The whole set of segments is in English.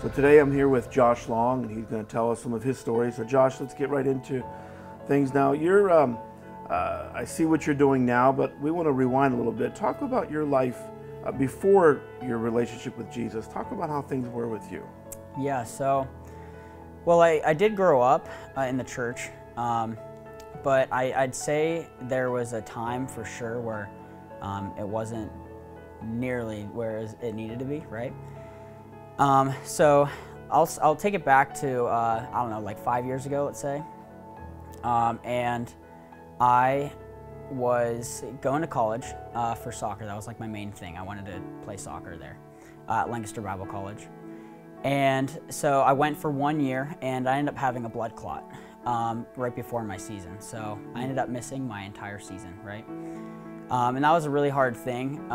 So today I'm here with Josh Long, and he's going to tell us some of his stories. So Josh, let's get right into things now. I see what you're doing now, but we want to rewind a little bit. Talk about your life before your relationship with Jesus. Talk about how things were with you. Yeah, well, I did grow up in the church, but I'd say there was a time for sure where it wasn't nearly where it needed to be, right? So I'll take it back to, I don't know, like 5 years ago, let's say. And I was going to college for soccer. That was like my main thing. I wanted to play soccer there at Lancaster Bible College. And so I went for 1 year, and I ended up having a blood clot right before my season. So I ended up missing my entire season, right? And that was a really hard thing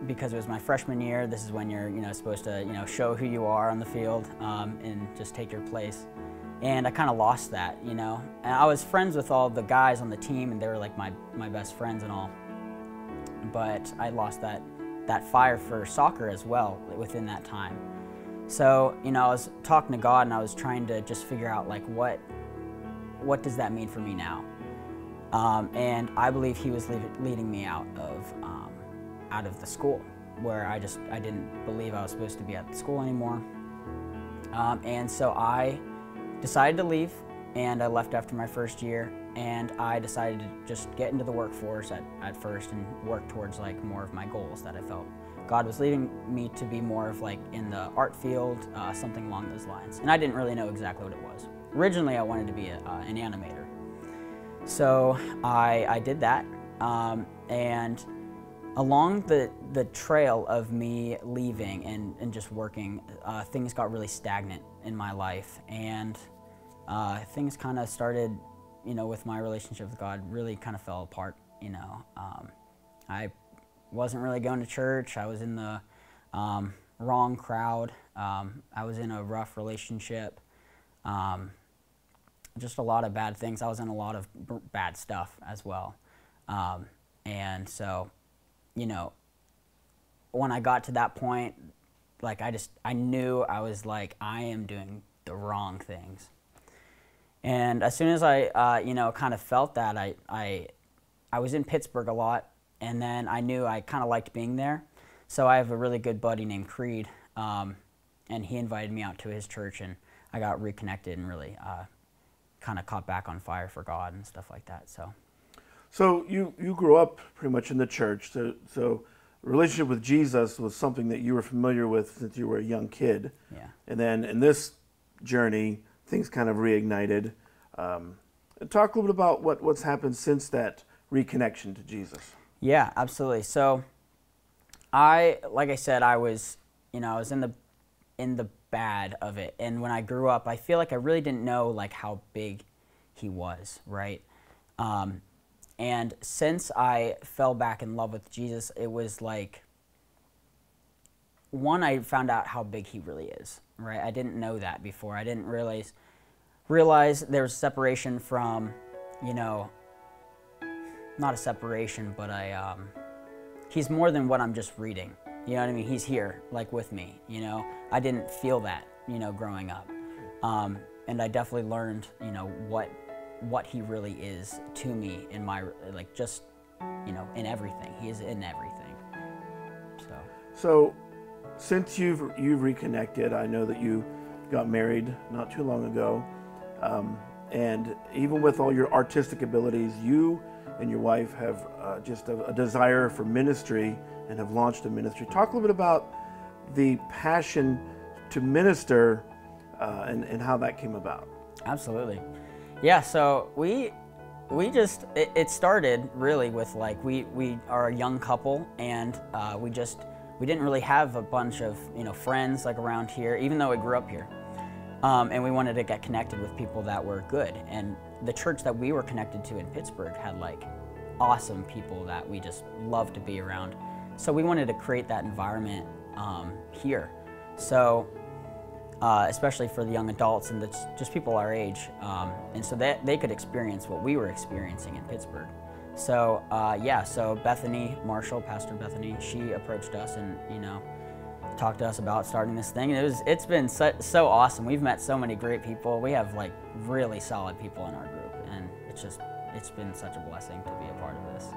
because it was my freshman year. This is when you're supposed to show who you are on the field and just take your place. And I kind of lost that, And I was friends with all the guys on the team, and they were like my best friends and all. But I lost that fire for soccer as well within that time. So, I was talking to God, and I was trying to just figure out like what does that mean for me now? And I believe He was leading me out of the school, where I didn't believe I was supposed to be at the school anymore. And so I decided to leave, and I left after my first year, and I decided to just get into the workforce at first and work towards like more of my goals that I felt God was leading me to be more of like in the art field, something along those lines. And I didn't really know exactly what it was. Originally, I wanted to be an animator. So I did that, and along the trail of me leaving and just working, things got really stagnant in my life, and things kind of started, with my relationship with God, really kind of fell apart. I wasn't really going to church. I was in the wrong crowd. I was in a rough relationship. Just a lot of bad things. I was in a lot of bad stuff as well. And so, when I got to that point, like I knew I was like, I am doing the wrong things. And as soon as I, kind of felt that, I was in Pittsburgh a lot, and then I knew I kind of liked being there. So I have a really good buddy named Creed, and he invited me out to his church, and I got reconnected and really kind of caught back on fire for God and stuff like that. So you grew up pretty much in the church. So relationship with Jesus was something that you were familiar with since you were a young kid. Yeah. And then in this journey, things kind of reignited. Talk a little bit about what's happened since that reconnection to Jesus. Yeah, absolutely. So like I said, I was in the bad of it. And when I grew up, I feel like I really didn't know like how big He was, right? And since I fell back in love with Jesus, it was like, one, I found out how big He really is, right? I didn't know that before. I didn't realize there was separation from, not a separation, but He's more than what I'm just reading. You know what I mean? He's here, like with me, I didn't feel that, growing up. And I definitely learned, what He really is to me in my, like, just, in everything. He is in everything. So since you've reconnected, I know that you got married not too long ago. And even with all your artistic abilities, you and your wife have just a desire for ministry and have launched a ministry. Talk a little bit about the passion to minister and how that came about. Absolutely. Yeah, so it started really with like, we are a young couple, and we didn't really have a bunch of, friends like around here, even though we grew up here. And we wanted to get connected with people that were good. And the church that we were connected to in Pittsburgh had like awesome people that we just loved to be around. So we wanted to create that environment here. So especially for the young adults and just people our age. And so that they could experience what we were experiencing in Pittsburgh. So so Bethany Marshall, Pastor Bethany, she approached us and talked to us about starting this thing. And it's been so awesome. We've met so many great people. We have like really solid people in our group, and it's been such a blessing to be a part of this.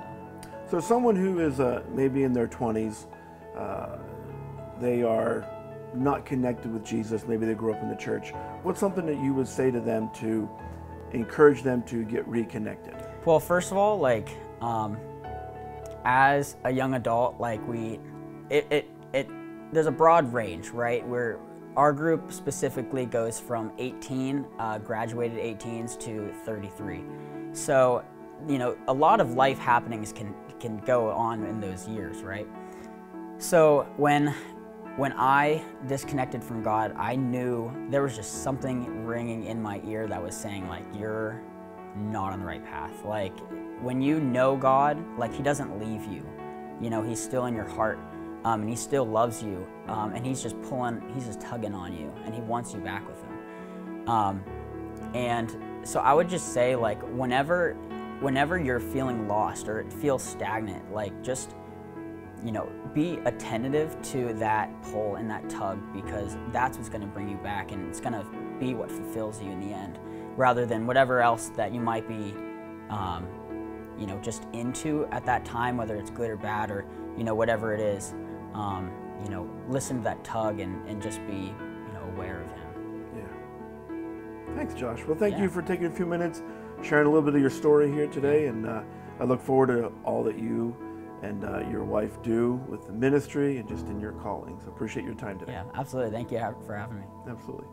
So someone who is maybe in their 20s, they are not connected with Jesus, maybe they grew up in the church, what's something that you would say to them to encourage them to get reconnected? Well, first of all, like as a young adult, like there's a broad range, right? Where our group specifically goes from 18 graduated 18s to 33. So, you know, a lot of life happenings can go on in those years, right? So when I disconnected from God, I knew there was just something ringing in my ear that was saying, like, you're not on the right path. Like, when you know God, like, He doesn't leave you. You know, He's still in your heart, and He still loves you, and He's just tugging on you, and He wants you back with Him. And so I would just say, like, whenever you're feeling lost or it feels stagnant, like, just, you know, be attentive to that pull and that tug, because that's what's going to bring you back, and it's going to be what fulfills you in the end, rather than whatever else that you might be, you know, just into at that time, whether it's good or bad, or, you know, whatever it is. You know, listen to that tug and just be, you know, aware of Him. Yeah. Thanks, Josh. Well, thank you for taking a few minutes, sharing a little bit of your story here today, and I look forward to all that you and your wife do with the ministry and just in your calling. So appreciate your time today. Yeah, absolutely. Thank you for having me. Absolutely.